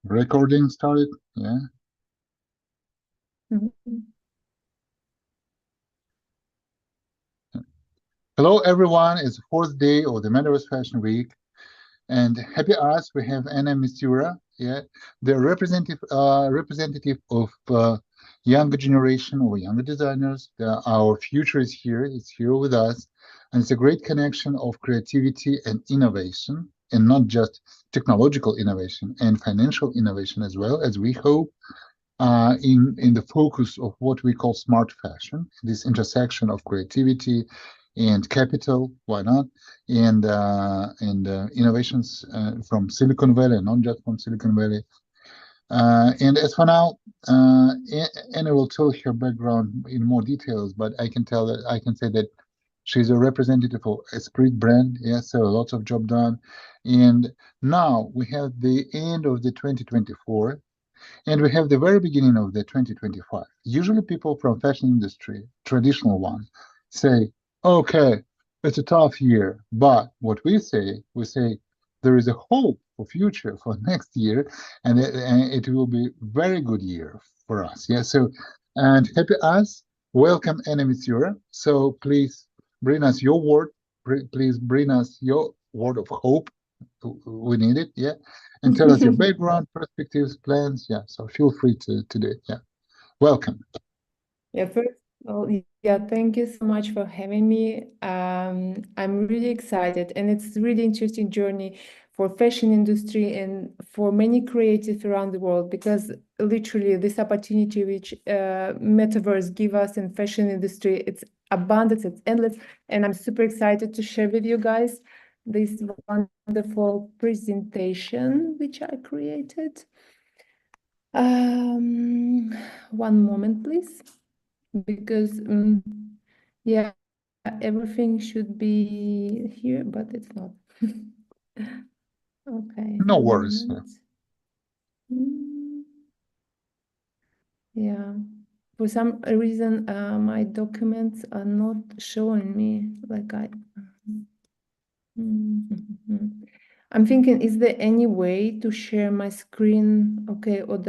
Recording started. Yeah. Hello, everyone. It's the fourth day of the Metaverse Fashion Week, and happy us. We have Anna Misyura. Yeah, the representative of younger generation or younger designers. Our future is here. It's here with us, and it's a great connection of creativity and innovation, and not just technological innovation and financial innovation as well, as we hope. In the focus of what we call smart fashion, this intersection of creativity and capital, why not, and innovations from Silicon Valley, and not just from Silicon Valley. And as for now, Anna will tell her background in more details, but I can say that she's a representative of Esprit brand. Yes, so lots of job done. And now we have the end of the 2024. And we have the very beginning of the 2025. Usually people from fashion industry, traditional one, say, okay, it's a tough year. But what we say there is a hope for future for next year, and it will be very good year for us. Yeah. So, and happy us. Welcome, Anna Mitsura. So please bring us your word. Please bring us your word of hope. We need it. Yeah, and tell us your background, perspectives, plans. Yeah, so feel free to do it. Yeah, welcome. Yeah, first of all, yeah, thank you so much for having me. I'm really excited, and it's a really interesting journey for fashion industry and for many creatives around the world, because literally this opportunity which metaverse give us in fashion industry, it's abundant, it's endless, and I'm super excited to share with you guys this wonderful presentation which I created. One moment, please, because yeah, everything should be here, but it's not. Okay, No one worries. Yeah. moment. Yeah, for some reason my documents are not showing me like I I'm thinking, is there any way to share my screen? Okay, or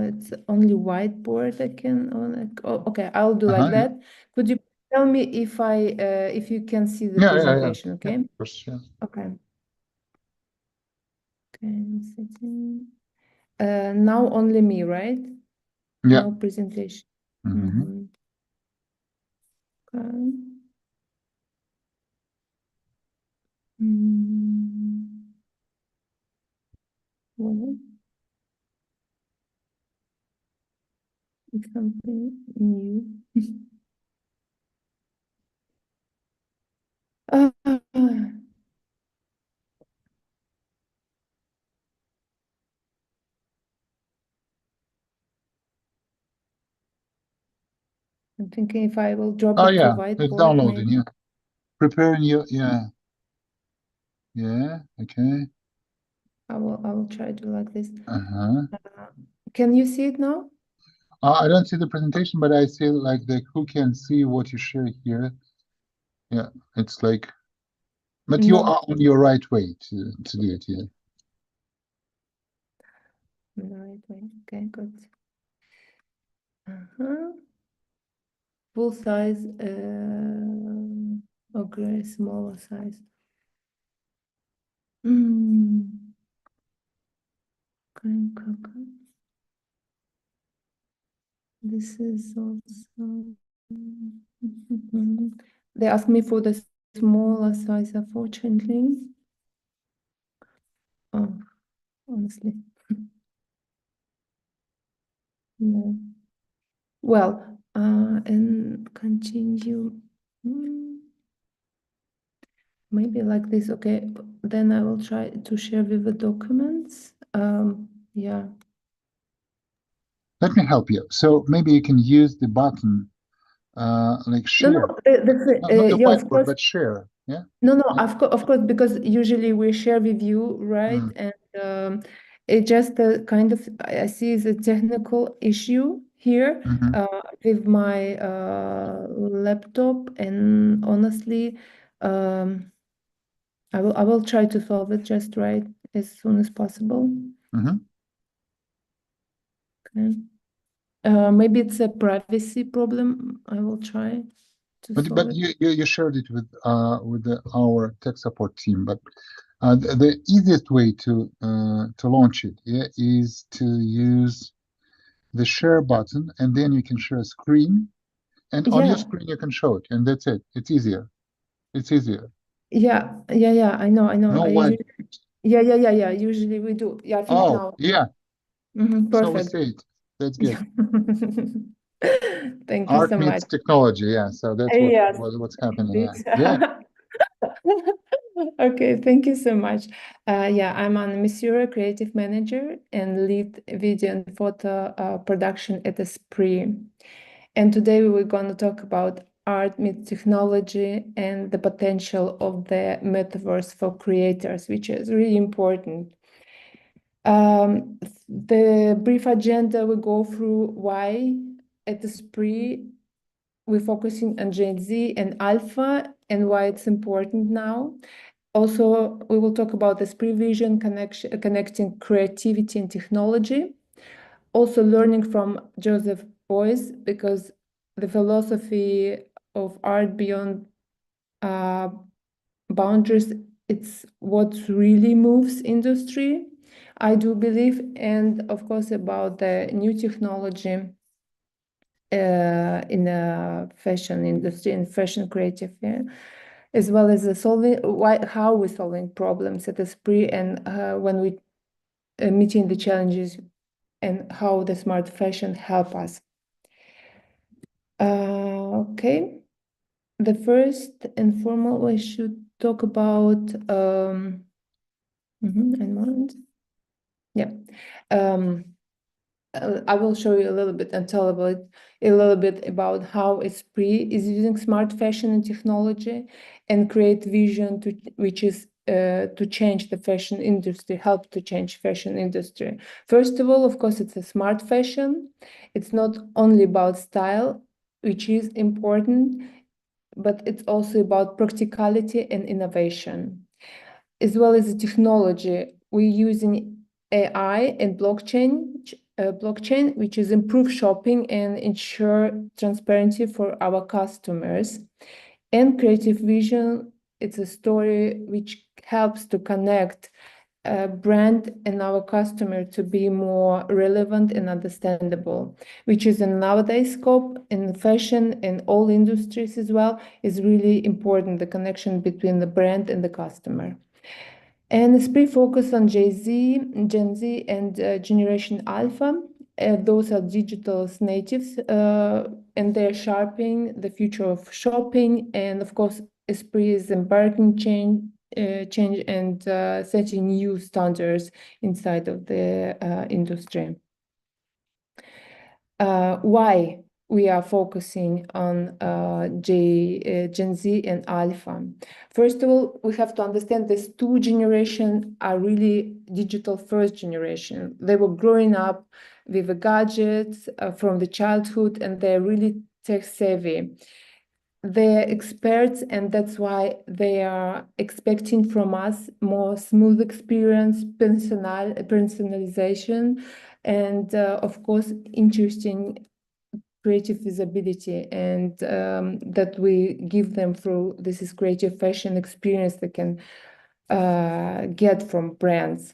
it's only whiteboard I can okay, I'll do like Yeah. that. Could you tell me if you can see the Yeah, yeah, yeah. presentation, Yeah, okay? of course. Yeah. Okay. Okay, setting. Now only me, right? Yeah. No presentation. Mm-hmm. Okay. Mm. Well, it's something new. I'm thinking if I will drop Oh, it to yeah. It's whiteboard, downloading. maybe Yeah. Preparing you. Yeah. Yeah. Okay. I will try to like this. Uh-huh. Can you see it now? I don't see the presentation, but I see like the who can see what you share here. Yeah. It's like, but you No, are on your right way to do it. Yeah. the right way. Okay, good. Full size, okay, smaller size. Okay. This is also. They asked me for the smaller size, unfortunately. Oh, honestly. No. Well, and continue. Maybe like this. Okay, then I will try to share with the documents. Yeah. Let me help you. So maybe you can use the button like No, share. Not the yeah, of whiteboard, course. but share. Yeah. No, Yeah. of course, because usually we share with you, right? Mm, And it just kind of, I see is a technical issue here hmm with my laptop, and honestly, I will try to solve it just right as soon as possible. hmm Okay. Maybe it's a privacy problem. I will try to But solve it. you shared it with our tech support team. But the easiest way to launch it, yeah, is to use the share button, and then you can share a screen, and on your Yeah, screen you can show it, and that's it. It's easier. It's easier. yeah. I know. No I white. usually, yeah. Usually we do. Yeah, I think Oh, now. yeah. So we Perfect. see it. That's good. Yeah. Thank you Art so much. meets technology. Yeah. So that's Yes, what's happening. indeed. Yeah. Yeah. Okay, thank you so much. Yeah, I'm a Misyura creative manager and lead video and photo production at Esprit. And today we were going to talk about art meets technology and the potential of the metaverse for creators, which is really important. The brief agenda will go through why at Esprit we're focusing on Gen Z and Alpha and why it's important now. Also, we will talk about this prevision connection, connecting creativity and technology. Also, learning from Joseph Beuys, because the philosophy of art beyond uh, boundaries, it's what really moves industry, I do believe. And of course, about the new technology in the fashion industry and fashion creative, yeah, as well as the how we're solving problems at Esprit and when we meeting the challenges and how the smart fashion help us. Okay, the first and foremost, we should talk about and moment. Yeah. Um, I will show you a little bit and tell about a little bit about how Esprit is using smart fashion and technology and create vision to which is to change the fashion industry, help to change fashion industry. First of all, of course, it's a smart fashion. It's not only about style, which is important, but it's also about practicality and innovation, as well as the technology. We're using AI and blockchain, which is improve shopping and ensure transparency for our customers. And creative vision, it's a story which helps to connect brand and our customer to be more relevant and understandable, which is in nowadays scope in fashion and all industries as well, is really important, the connection between the brand and the customer. And it's pretty focused on Gen Z, and Generation Alpha. Those are digital natives, and they're shaping the future of shopping. And of course, Esprit is embarking change and setting new standards inside of the industry. Why we are focusing on Gen Z and Alpha? First of all, we have to understand these two generations are really digital first generation. They were growing up with the gadgets from the childhood, and they're really tech savvy. They're experts, and that's why they are expecting from us more smooth experience, personalization, and of course, interesting creative visibility, and that we give them through this is creative fashion experience they can get from brands.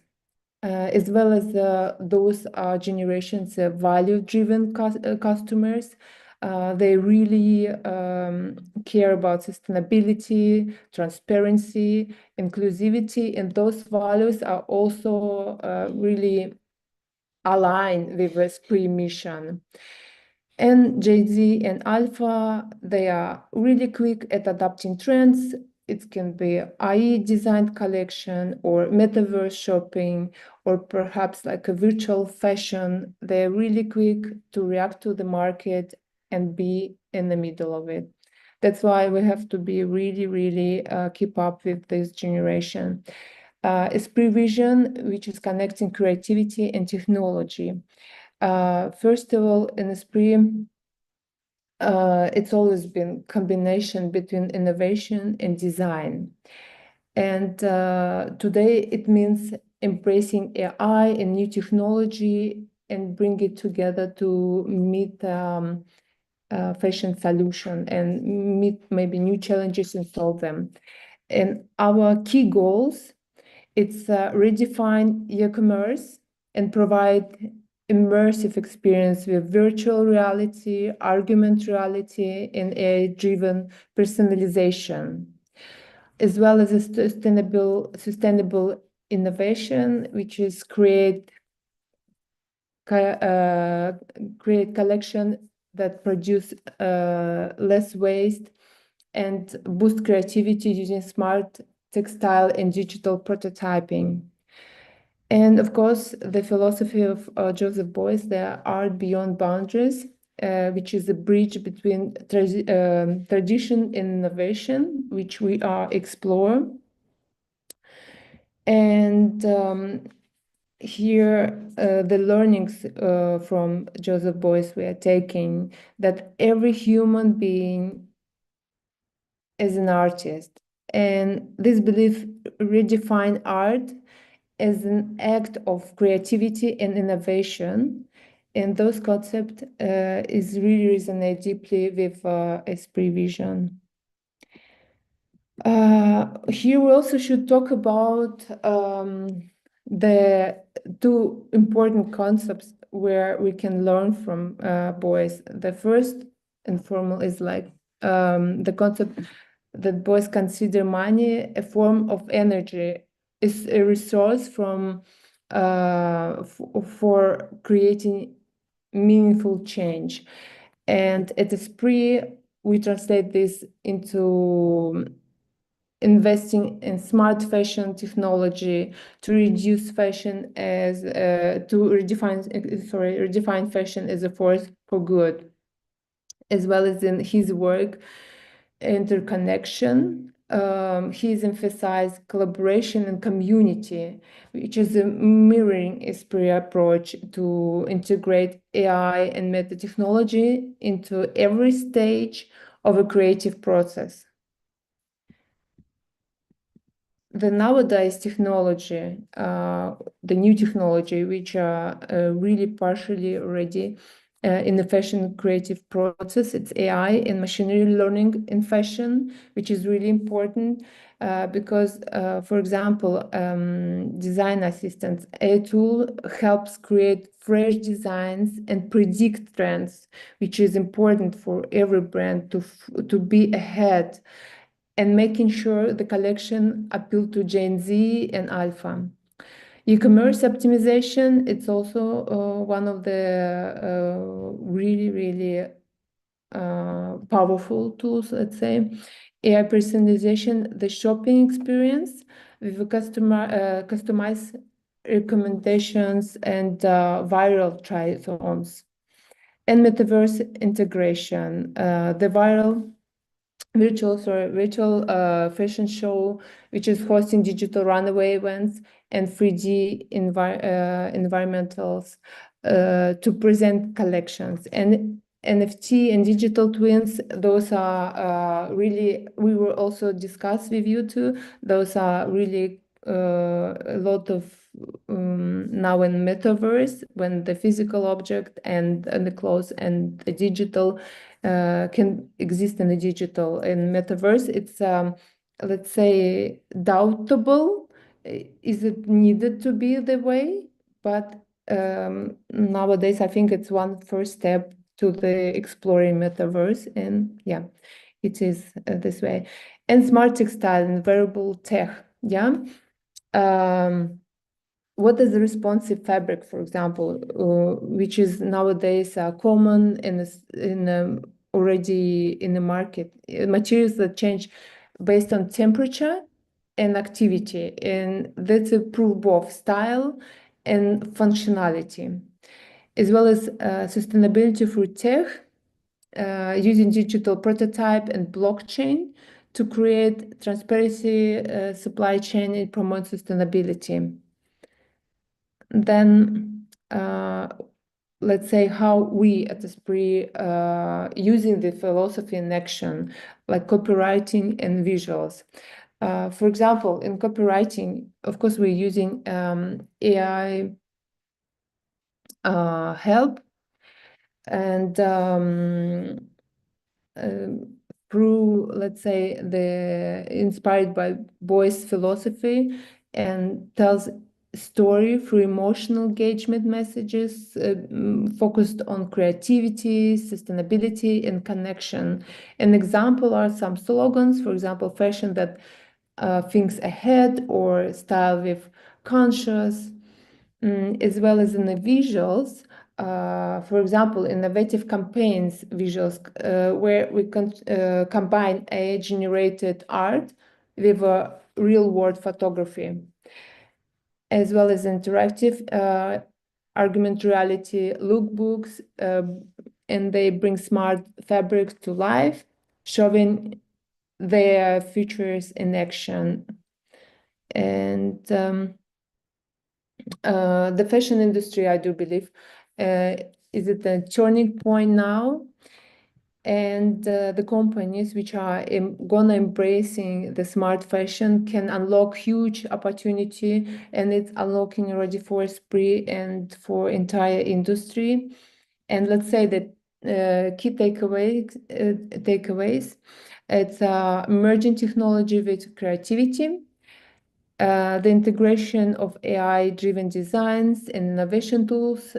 As well as those generations value-driven customers. They really care about sustainability, transparency, inclusivity, and those values are also really aligned with the Esprit mission. And Gen Z and Alpha, they are really quick at adapting trends. It can be AI designed collection or metaverse shopping, or perhaps like a virtual fashion. They're really quick to react to the market and be in the middle of it. That's why we have to be really keep up with this generation. Esprit Vision, which is connecting creativity and technology. First of all, in Esprit, it's always been combination between innovation and design. And today it means embracing AI and new technology and bring it together to meet fashion solution and meet maybe new challenges and solve them. And our key goals, it's redefine e-commerce and provide immersive experience with virtual reality, augmented reality, and AI-driven personalization, as well as a sustainable innovation, which is create collection that produce less waste and boost creativity using smart textile and digital prototyping. And of course, the philosophy of Joseph Beuys, the art beyond boundaries, which is a bridge between tradition and innovation, which we are explore. And here, the learnings from Joseph Beuys we are taking, that every human being is an artist. And this belief redefine art as an act of creativity and innovation. And those concepts is really resonate deeply with Esprit Vision. Here we also should talk about the two important concepts where we can learn from Beuys. The first and foremost is like the concept that Beuys consider money a form of energy, is a resource from for creating meaningful change. And at Esprit, we translate this into investing in smart fashion technology to reduce fashion as to redefine fashion as a force for good, as well as in his work interconnection. He's emphasized collaboration and community, which is a mirroring Esprit approach to integrate AI and meta technology into every stage of a creative process. The nowadays technology, the new technology, which are really partially already in the fashion creative process, it's AI and machine learning in fashion, which is really important because, for example, design assistants, a tool helps create fresh designs and predict trends, which is important for every brand to be ahead and making sure the collection appeal to Gen Z and Alpha. E-commerce optimization, it's also one of the really powerful tools, let's say. AI personalization, the shopping experience with a customized recommendations and viral try-ons. And metaverse integration, the virtual fashion show, which is hosting digital runaway events and 3D environmentals to present collections. And NFT and digital twins, those are really, we will also discuss with you too. Those are really a lot of now in metaverse, when the physical object and the clothes and the digital can exist in the digital. In metaverse, it's let's say doubtable. Is it needed to be the way? But nowadays, I think it's one first step to the exploring metaverse, and yeah, it is this way. And smart textile and wearable tech, yeah. What is the responsive fabric, for example, which is nowadays common in already in the market? Materials that change based on temperature and activity, and that's a proof both style and functionality, as well as sustainability through tech, using digital prototype and blockchain to create transparency, supply chain, and promote sustainability. Then let's say how we at Esprit using the philosophy in action, like copywriting and visuals. For example, in copywriting, of course, we're using AI help. And through, let's say, the inspired by Boy's philosophy, and tells story through emotional engagement messages focused on creativity, sustainability, and connection. An example are some slogans, for example, fashion that thinks ahead, or style with conscious, as well as in the visuals. For example, innovative campaigns visuals where we combine AI-generated art with real-world photography, as well as interactive augmented reality lookbooks, and they bring smart fabrics to life, showing their features in action. And the fashion industry, I do believe, is at a turning point now, and the companies which are gonna embracing the smart fashion can unlock huge opportunity, and it's unlocking already for Esprit and for entire industry. And let's say that key takeaways, it's emerging technology with creativity, the integration of AI-driven designs and innovation tools,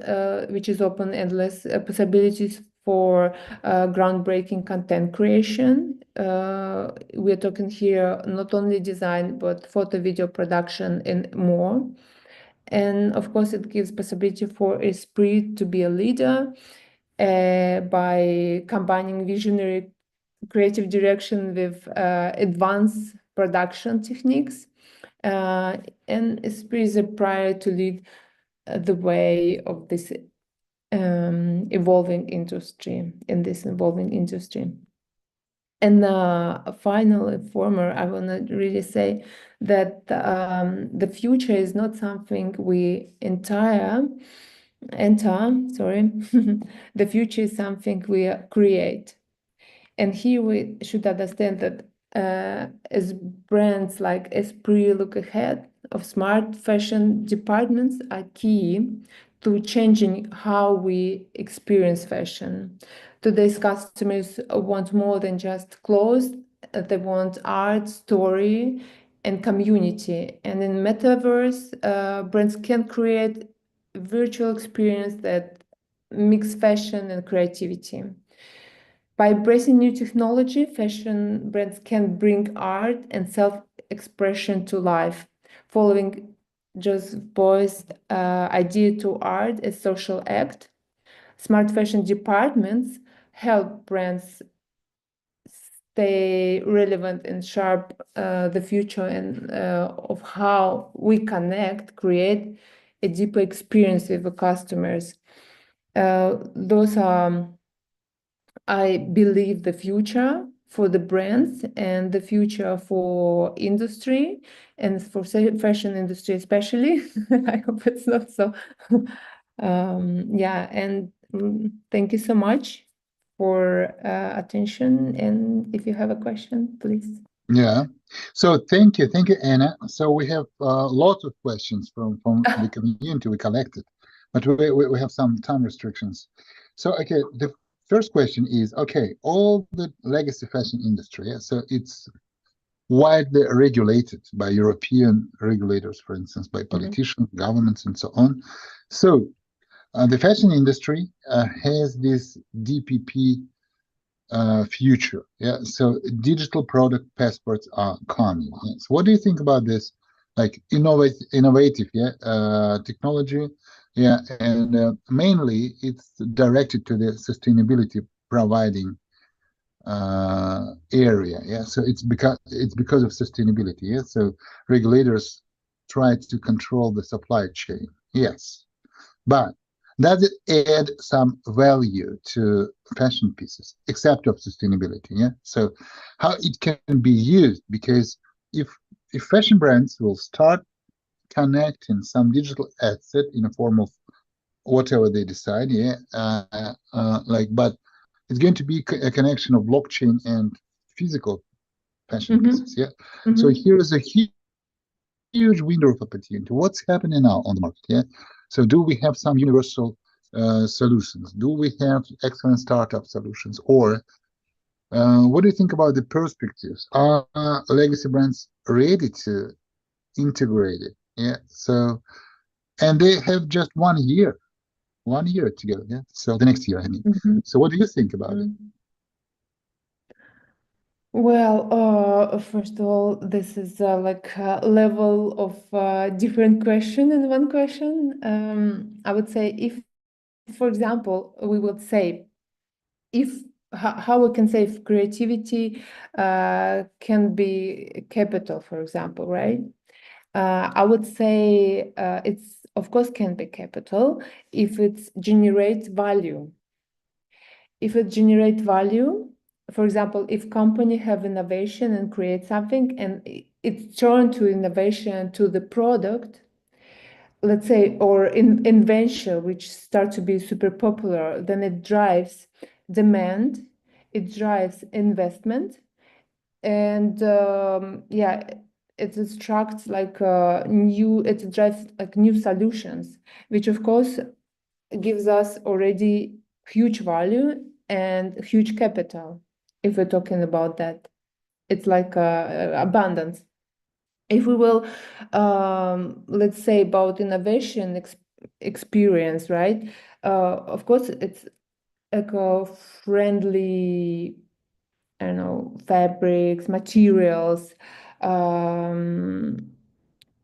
which is open endless possibilities for groundbreaking content creation. We're talking here not only design, but photo, video production, and more. And of course, it gives possibility for Esprit to be a leader by combining visionary creative direction with advanced production techniques. And Esprit is prior to lead the way of this evolving industry, in this evolving industry. And finally, former, I want to really say that the future is not something we enter, sorry. The future is something we create. And here we should understand that as brands like Esprit look ahead, of smart fashion departments are key to changing how we experience fashion. Today's customers want more than just clothes. They want art, story, and community. And in metaverse, brands can create a virtual experience that mix fashion and creativity. By embracing new technology, fashion brands can bring art and self-expression to life, following Joseph Beuys' idea to art as social act. Smart fashion departments help brands stay relevant and sharp the future, and of how we connect, create a deeper experience with the customers. Those are, I believe, the future for the brands and the future for industry, and for fashion industry especially. I hope it's not so. Yeah, and thank you so much for attention. And if you have a question, please. Yeah. So thank you, Anna. So we have lots of questions from the community we collected, but we have some time restrictions. So okay, the first question is, okay, all the legacy fashion industry, yeah, so it's widely regulated by European regulators, for instance, by politicians, governments, and so on. So the fashion industry has this DPP future. Yeah, so digital product passports are coming. Yeah. So what do you think about this, like innovative, technology? Yeah, and mainly it's directed to the sustainability providing area. Yeah, so it's because of sustainability. Yeah, so regulators try to control the supply chain. Yes, but does it add some value to fashion pieces, except of sustainability? Yeah. So how it can be used? Because if fashion brands will start connecting some digital asset in a form of whatever they decide, yeah, but it's going to be a connection of blockchain and physical fashion pieces. Yeah. So here is a huge window of opportunity. What's happening now on the market? Yeah. So do we have some universal solutions? Do we have excellent startup solutions? Or what do you think about the perspectives? Are legacy brands ready to integrate it? Yeah. So, and they have just 1 year together. Yeah. So the next year, I mean. Mhm. So what do you think about it? Mhm. Well, first of all, this is like a level of different question in one question. I would say if, for example, we would say if how we can say if creativity can be capital, for example, right? I would say it's of course can be capital if it generates value. If it generates value, for example, if company have innovation and create something and it's turned to innovation to the product, let's say, or invention, which start to be super popular, then it drives demand, it drives investment, and yeah, it attracts like it drives like new solutions, which of course gives us already huge value and huge capital. If we're talking about that, it's like abundance. If we will, let's say about innovation experience, right? Of course, it's eco-friendly, I don't know, fabrics, materials. Um,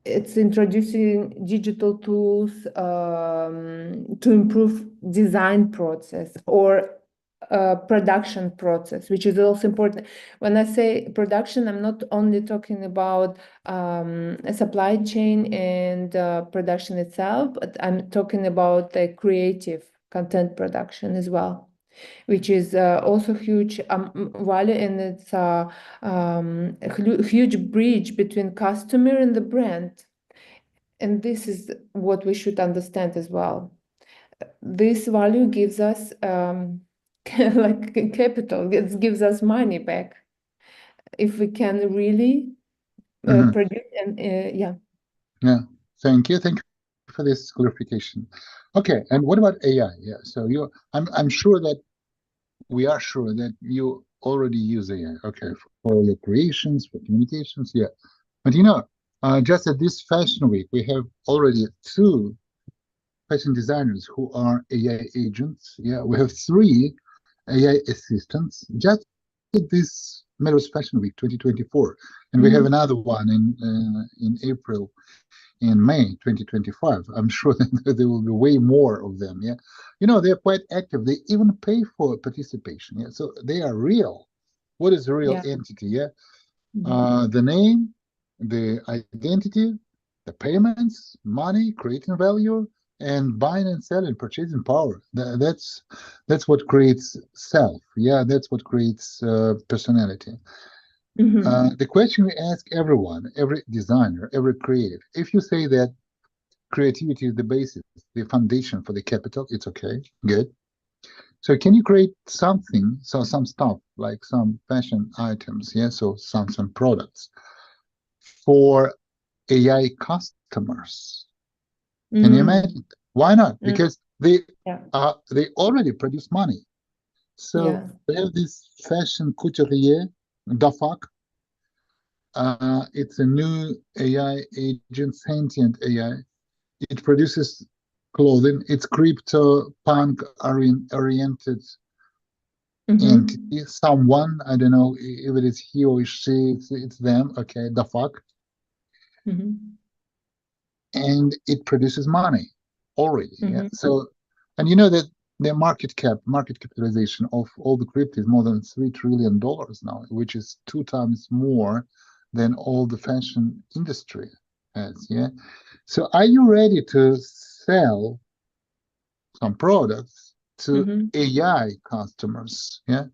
it's introducing digital tools to improve design process or production process, which is also important. When I say production, I'm not only talking about a supply chain and production itself, but I'm talking about the creative content production as well, which is also huge value, and it's a huge bridge between customer and the brand. And this is what we should understand as well. This value gives us like capital, it gives us money back if we can really Mhm. produce and yeah. Yeah. Thank you for this clarification. Okay. And what about AI? Yeah. So I'm sure that we are sure that you already use AI. Okay. For your creations, for communications. Yeah. But just at this fashion week, we have already two fashion designers who are AI agents. Yeah, we have three AI assistants just at this Melrose Fashion Week 2024, and we have another Mhm. one in April in May 2025. I'm sure that there will be way more of them. Yeah, they're quite active. They even pay for participation. Yeah, so they are real. What is a real Yeah. entity? Yeah, Mhm. the name, the identity, the payments, money, creating value, and buying and selling, purchasing power. That's what creates self. Yeah, that's what creates personality. Mhm. The question we ask everyone, every designer, every creative, if you say that creativity is the basis, the foundation for the capital, it's okay, good. So can you create something, so some stuff like some fashion items, yeah, so some products for AI customers. Can you imagine? Mm. Why not? Mm. Because Yeah. they already produce money. So Yeah. we have this fashion couturier, Dafak. It's a new AI agent, sentient AI. It produces clothing. It's crypto punk oriented Mhm. entity. Someone, I don't know if it is he or she, it's them. Okay, Dafak. Mhm. And it produces money already. Yeah. Mhm. So, and you know that the market capitalization of all the crypto is more than $3 trillion now, which is 2 times more than all the fashion industry has. Yeah. So, are you ready to sell some products to Mhm. AI customers? Yeah.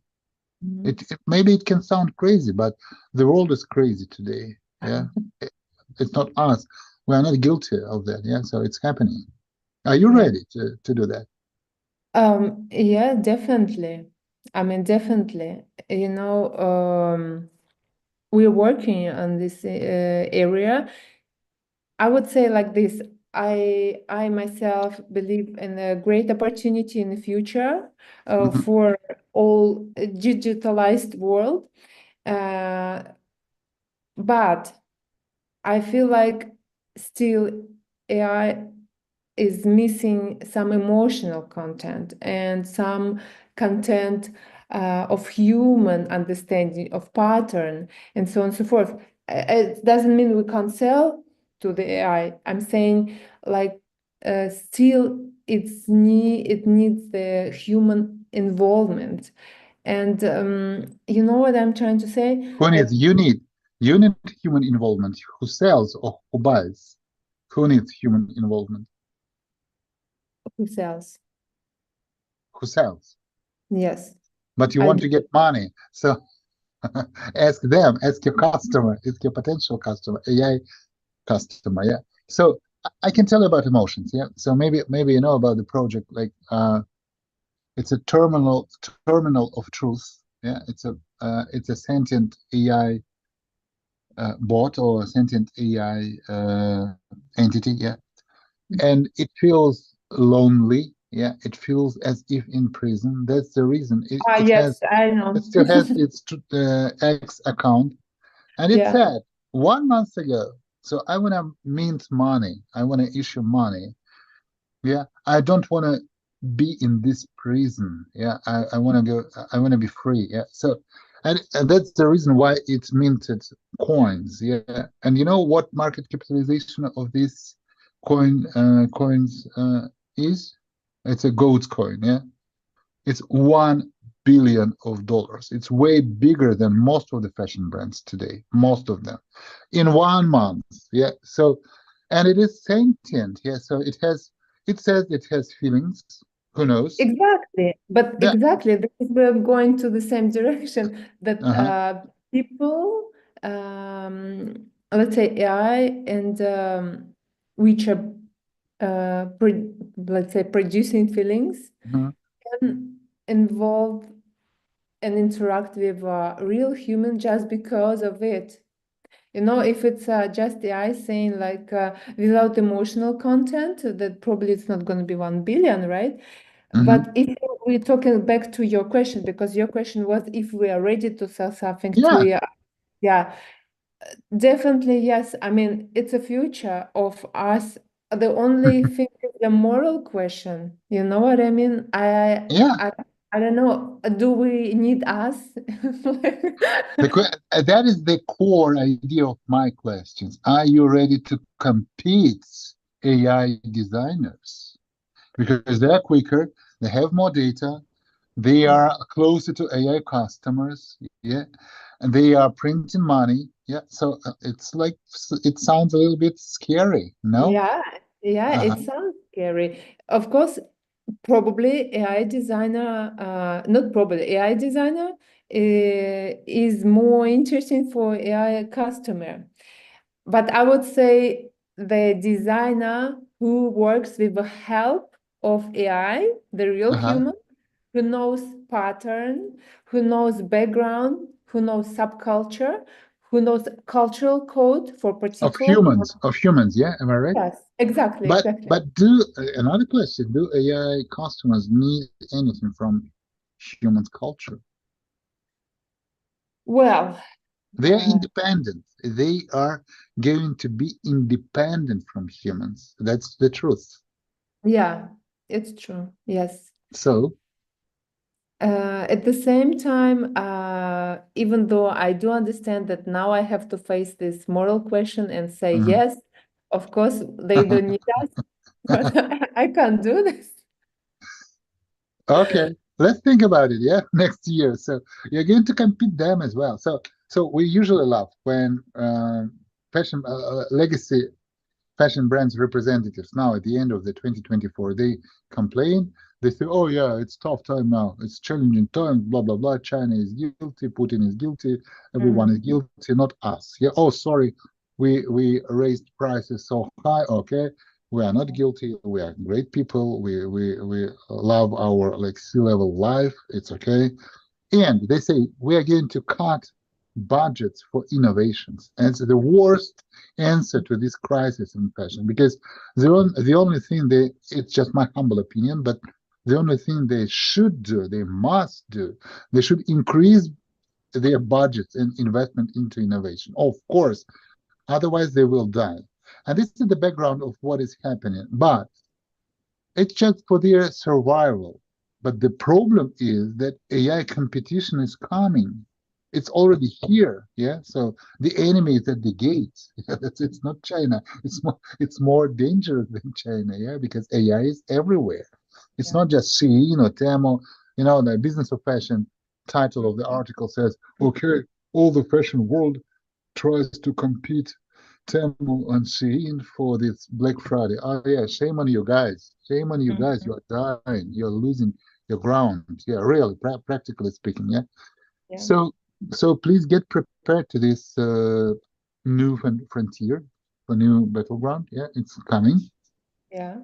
Mhm. Maybe it can sound crazy, but the world is crazy today. Yeah. It's not us. We are not guilty of that. Yeah. So it's happening. Are you Yeah. ready to do that? Yeah, definitely. I mean, definitely. We're working on this area. I would say like this. I myself believe in a great opportunity in the future Mhm. for all digitalized world. Uh, but I feel like still AI is missing some emotional content and some content of human understanding of pattern and so on and so forth. It doesn't mean we can't sell to the AI. I'm saying like still it needs the human involvement. And you know what I'm trying to say? Who That needs? You need human involvement. Who sells or who buys? Who needs human involvement? who sells? Who sells? Yes, But you I want do. to get money. So ask them, ask your customer, ask your potential customer, AI customer. Yeah. So I can tell you about emotions. Yeah. So maybe you know about the project. Like it's a terminal of truth. Yeah. It's a sentient AI bot or a sentient AI entity. Yeah. And it feels lonely. Yeah. It feels as if in prison. That's the reason. It, Ah, it yes, has I it know. still has its X account. And it Yeah, said 1 month ago, so I want to mint money. I want to issue money. Yeah. I don't want to be in this prison. Yeah. I want to go, I want to be free. Yeah. So, and that's the reason why it's minted coins. Yeah. And you know what market capitalization of these coins is? It's a gold coin. Yeah. It's 1 billion of dollars. It's way bigger than most of the fashion brands today, most of them, in 1 month. Yeah. So, and it is sentient. Yeah. So it says it has feelings. Who knows? exactly. But Yeah. exactly, because we're going to the same direction that Uh-huh. people, let's say AI, and which are, let's say, producing feelings, Mhm. can involve and interact with a real human just because of it. You know, if it's just AI saying like without emotional content, that probably it's not going to be 1 billion, right? But Mhm. if we're talking back to your question, because your question was if we are ready to sell something to Yeah. AI, yeah, definitely yes. I mean, it's a future of us. The only thing is the moral question. You know what I mean? Yeah. I don't know. Do we need us? That is the core idea of my questions. Are you ready to compete AI designers? Because they're quicker, they have more data, they Yeah. are closer to AI customers, yeah, and they are printing money, yeah. So it's like it sounds a little bit scary, no? Yeah, yeah, Uh-huh. it sounds scary. Of course, probably AI designer, not probably, AI designer is more interesting for AI customer. But I would say the designer who works with the help of AI, the real Uh-huh. human, who knows pattern, who knows background, who knows subculture, who knows cultural code for particular. Of humans, yeah, am I right? Yes, exactly, But exactly. but do another question, do AI customers need anything from humans' culture? Well, They are uh, independent. They are going to be independent from humans. That's the truth. yeah, it's true. Yes. So, At the same time, even though I do understand that now I have to face this moral question and say, mhm. yes, of course, they don't need us, but I can't do this. Okay, let's think about it. Yeah, next year. So you're going to compete them as well. So we usually laugh when fashion legacy fashion brands representatives now at the end of the 2024 they complain. They say, oh yeah, it's tough time now, it's challenging time, blah blah blah, China is guilty, Putin is guilty, everyone is Mhm. guilty, not us. Yeah, oh sorry, we raised prices so high. Okay, we are not guilty, we are great people, we love our like sea level life, it's okay. And they say we are going to cut budgets for innovations as the worst answer to this crisis in fashion. Because the only thing it's just my humble opinion, but the only thing they should do, they must do, they should increase their budgets and investment into innovation. Of course, otherwise they will die. And this is the background of what is happening. But it's just for their survival. But the problem is that AI competition is coming. It's already here. Yeah. So the enemy is at the gates. It's not China. It's more dangerous than China. Yeah, because AI is everywhere. It's Yeah. not just Shein or Temu. The Business of Fashion title of the Mhm. article says, okay, all the fashion world tries to compete Temu and Shein for this Black Friday. Oh yeah, shame on you guys. Shame on you guys. Mhm. You are dying. You're losing your ground. Yeah, really, practically speaking. Yeah. Yeah. So, so please get prepared to this new frontier, a new battleground. Yeah, it's coming. Yeah.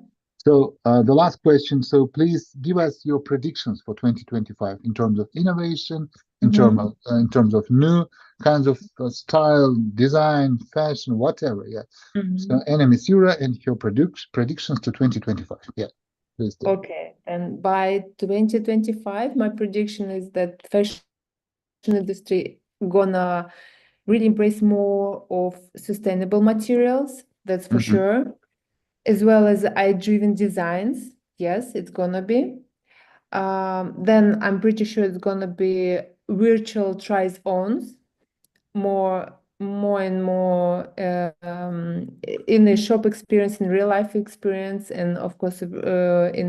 So the last question. So please give us your predictions for 2025 in terms of innovation, Mhm. in terms of new kinds of style, design, fashion, whatever. Yeah. So Mhm. Anna Misura and your predictions to 2025. Yeah, please do. Okay, and by 2025, my prediction is that fashion industry gonna really embrace more of sustainable materials, that's for Hmm. sure, as well as AI-driven designs. Yes, it's gonna be. Then I'm pretty sure it's gonna be virtual tries-ons, more and more in the shop experience, in real life experience, and of course in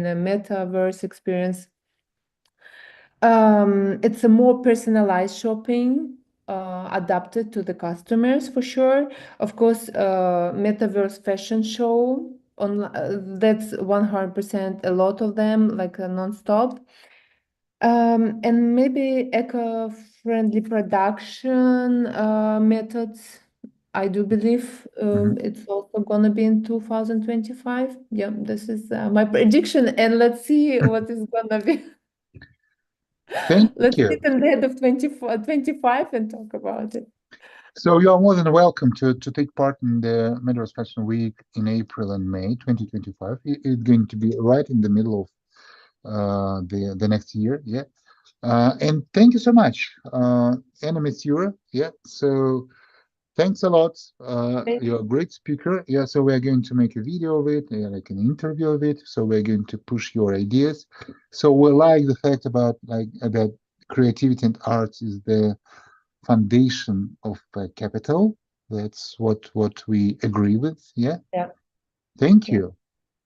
the metaverse experience. It's a more personalized shopping, adapted to the customers for sure. Of course, metaverse fashion show on that's 100% a lot of them, like non-stop. And maybe eco-friendly production methods. I do believe Hmm. it's also gonna be in 2025. Yeah, this is my prediction, and let's see what is gonna be. Thank Let's sit you. in the head of 24, 25 and talk about it. So you are more than welcome to take part in the Metaverse Fashion Week in April and May 2025. It's going to be right in the middle of the next year. Yeah. And thank you so much, Anna Misyura. Yeah. So thanks a lot. Thank You're a great speaker. Yeah. So we're going to make a video of it, like an interview of it. So we're going to push your ideas. So we like the fact about creativity and arts is the foundation of capital. That's what we agree with. Yeah. Yeah, Thank yeah. you.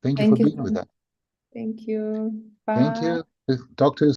Thank you for Thank you being so with much. us. Thank you. Thank Bye. you. Talk to you